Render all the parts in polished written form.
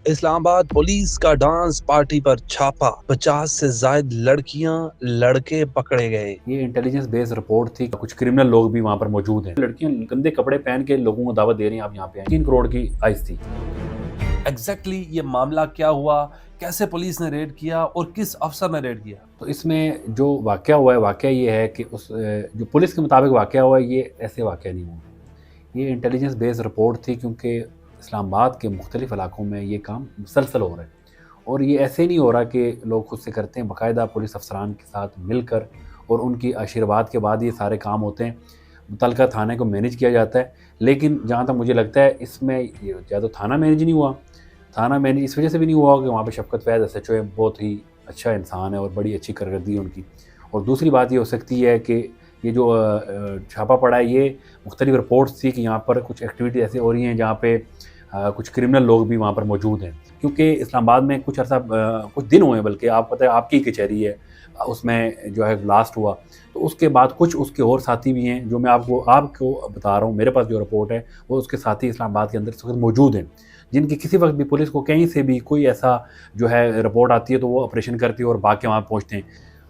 Islamabad police का dance party पर छापा, 50 से ज्यादा लड़कियां लड़के पकड़े गए। ये इंटेलिजेंस बेस्ड रिपोर्ट थी। कुछ क्रिमिनल लोग भी वहाँ पर मौजूद हैं। लड़कियां गंदे कपड़े पहन के लोगों को दावत दे रही हैं, आप यहाँ पे आए। 3 करोड़ की आइस थी। एग्जैक्टली ये मामला क्या हुआ, कैसे पुलिस ने रेड किया और किस अफसर ने रेड किया? तो इसमें जो वाक़या हुआ है, वाक़या ये है कि जो पुलिस के मुताबिक वाक़या हुआ है, ये ऐसे वाक़या नहीं हुआ। ये इंटेलिजेंस बेस्ड रिपोर्ट थी, क्योंकि इस्लामाबाद के मुख्तलिफ इलाकों में ये काम मुसलसल हो रहा है। और ये ऐसे नहीं हो रहा कि लोग खुद से करते हैं, बाकायदा पुलिस अफसरान के साथ मिलकर और उनकी आशीर्वाद के बाद ये सारे काम होते हैं। मुतलका थाने को मैनेज किया जाता है। लेकिन जहाँ तक मुझे लगता है, इसमें ये या तो थाना मैनेज नहीं हुआ, थाना मैनेज इस वजह से भी नहीं हुआ कि वहाँ पे शफ़क़त फैज़ एसएचओ है, बहुत ही अच्छा इंसान है और बड़ी अच्छी कारकर्दगी है उनकी। और दूसरी बात ये हो सकती है कि ये जो छापा पड़ा है, ये मुख्तलिफ रिपोर्ट्स थी कि यहाँ पर कुछ एक्टिविटी ऐसी हो रही हैं जहाँ पे कुछ क्रिमिनल लोग भी वहाँ पर मौजूद हैं। क्योंकि इस्लामाबाद में कुछ अर्सा कुछ दिन हुए हैं, बल्कि आप पता है आपकी कचहरी है, उसमें जो है ब्लास्ट हुआ। तो उसके बाद कुछ उसके और साथी भी हैं, जो मैं आपको बता रहा हूँ। मेरे पास जो रिपोर्ट है वो उसके साथी इस्लामाबाद के अंदर इस वक्त मौजूद हैं, जिनकी किसी वक्त भी पुलिस को कहीं से भी कोई ऐसा जो है रिपोर्ट आती है तो वो ऑपरेशन करती है और भाग के वहाँ पहुँचते हैं।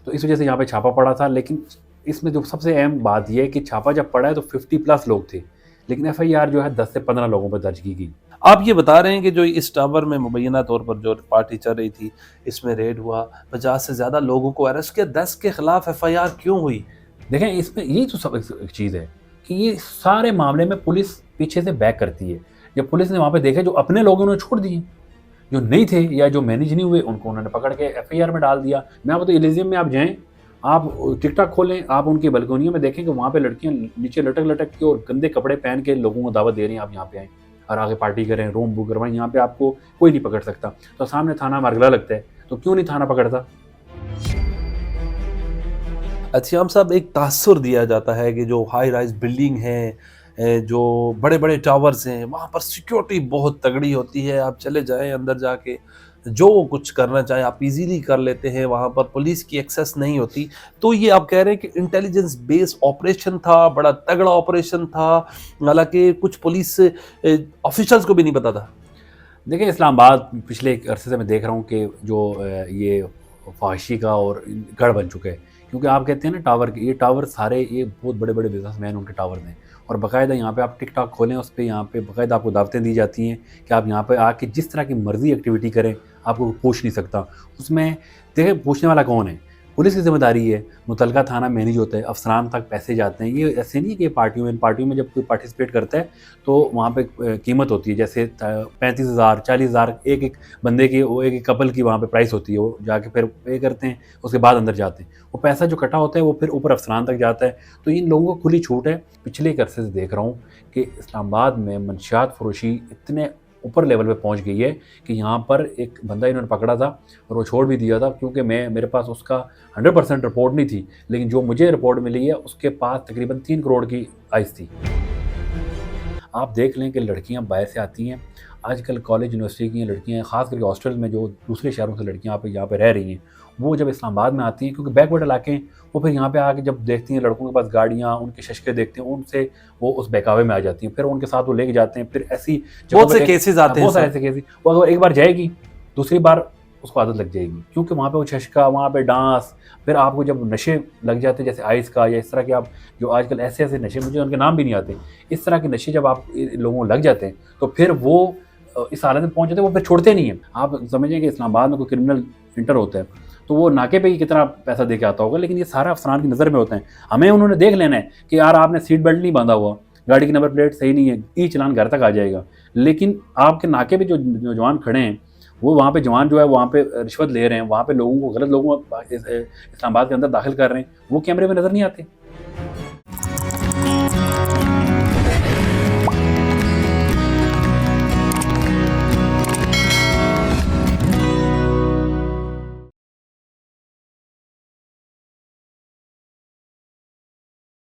तो इस वजह से यहाँ पे छापा पड़ा था। लेकिन इसमें जो सबसे अहम बात ये है कि छापा जब पड़ा है तो 50+ लोग थे, लेकिन एफआईआर जो है 10 से 15 लोगों पर दर्ज की गई। आप ये बता रहे हैं कि जो इस टावर में मुबैना तौर पर जो पार्टी चल रही थी, इसमें रेड हुआ, 50 से ज्यादा लोगों को अरेस्ट किया, 10 के खिलाफ एफआईआर क्यों हुई? देखें, इसमें यही तो सब एक चीज़ है कि ये सारे मामले में पुलिस पीछे से बैक करती है। जब पुलिस ने वहाँ पे देखा, जो अपने लोगों ने छोड़ दिए, जो नहीं थे या जो मैनेज नहीं हुए, उनको उन्होंने पकड़ के एफआईआर में डाल दिया। मैं आपको तो एलिजियम में आप जाएँ, आप टिकटॉक खोलें, आप उनकी बालकोनियों में देखें कि वहाँ पे लड़कियाँ नीचे लटक के और गंदे कपड़े पहन के लोगों को दावत दे रही हैं, आप यहाँ पे आएँ और आगे पार्टी करें, रूम बुक करवाएं। यहाँ पे आपको कोई नहीं पकड़ सकता। तो सामने थाना मारगला लगता है, तो क्यों नहीं थाना पकड़ता? अथियाम साहब, एक तासुर दिया जाता है कि जो हाई राइज बिल्डिंग है, जो बड़े बड़े टावर्स हैं, वहाँ पर सिक्योरिटी बहुत तगड़ी होती है। आप चले जाएं अंदर जाके, जो कुछ करना चाहें आप इजीली कर लेते हैं, वहाँ पर पुलिस की एक्सेस नहीं होती। तो ये आप कह रहे हैं कि इंटेलिजेंस बेस्ड ऑपरेशन था, बड़ा तगड़ा ऑपरेशन था, हालांकि कुछ पुलिस ऑफिसर्स को भी नहीं पता था। देखिए, इस्लामाबाद पिछले एक अरसे से मैं देख रहा हूँ कि जो ये फहाशी का और गढ़ बन चुका है। क्योंकि आप कहते हैं ना टावर के, ये टावर सारे ये बहुत बड़े बड़े बिजनेसमैन उनके टावर हैं। और बाकायदा यहाँ पे आप टिकटॉक खोलें, उस पर यहाँ पे बाकायदा आपको दावतें दी जाती हैं कि आप यहाँ पे आके जिस तरह की मर्जी एक्टिविटी करें, आपको पूछ नहीं सकता। उसमें देखिए, पूछने वाला कौन है? पुलिस की जिम्मेदारी है। मुतलका थाना मैनेज होता है, अफसरान तक पैसे जाते हैं। ये ऐसे नहीं है कि इन पार्टियों में जब कोई पार्टिसिपेट करता है तो वहाँ पे कीमत होती है, जैसे 35,000 40,000 एक एक बंदे की, वो एक कपल की वहाँ पे प्राइस होती है। वो जाके फिर पे करते हैं, उसके बाद अंदर जाते हैं। वो पैसा जो कटा होता है वो फिर ऊपर अफसरान तक जाता है। तो इन लोगों को खुली छूट है। पिछले एक अरसे से देख रहा हूँ कि इस्लामाबाद में मंशियात फरोशी इतने ऊपर लेवल पे पहुंच गई है कि यहाँ पर एक बंदा इन्होंने पकड़ा था और वो छोड़ भी दिया था, क्योंकि मेरे पास उसका 100% रिपोर्ट नहीं थी। लेकिन जो मुझे रिपोर्ट मिली है, उसके पास तकरीबन 3 करोड़ की आइस थी। आप देख लें कि लड़कियां बाहर से आती हैं, आजकल कॉलेज यूनिवर्सिटी की लड़कियां, ख़ास करके हॉस्टल में जो दूसरे शहरों से लड़कियां यहाँ पे रह रही हैं, वो जब इस्लामाबाद में आती हैं, क्योंकि बैकवर्ड इलाके हैं, वो फिर यहाँ पे आके जब देखती हैं लड़कों के पास गाड़ियाँ, उनके शशके देखते हैं, उनसे वो उस बहकावे में आ जाती हैं। फिर उनके साथ वो लेके जाते हैं। फिर ऐसी बहुत से केसेस आते हैं, बहुत सारे ऐसे केसेस। वो अगर एक बार जाएगी, दूसरी बार उसको आदत लग जाएगी, क्योंकि वहाँ पे वो शशका, वहाँ पे डांस। फिर आपको जब नशे लग जाते हैं, जैसे आइस का या इस तरह के, आप जो आजकल ऐसे ऐसे नशे, मुझे उनके नाम भी नहीं आते, इस तरह के नशे जब आप लोगों को लग जाते हैं, तो फिर वो इस हालत में पहुँच जाते हैं, वो फिर छोड़ते नहीं हैं। आप समझिए कि इस्लामाबाद में कोई क्रिमिनल इंटर होता है तो वो नाके पे ही कितना पैसा दे के आता होगा, लेकिन ये सारा अफसरान की नज़र में होता है। हमें उन्होंने देख लेना है कि यार आपने सीट बेल्ट नहीं बांधा हुआ, गाड़ी की नंबर प्लेट सही नहीं है, ई चालान घर तक आ जाएगा। लेकिन आपके नाके पे जो जवान खड़े हैं, वो वहाँ पे जवान जो है वहाँ पे रिश्वत ले रहे हैं, वहाँ पे लोगों को, गलत लोगों को इस्लामाबाद के अंदर दाखिल कर रहे हैं, वो कैमरे में नज़र नहीं आते।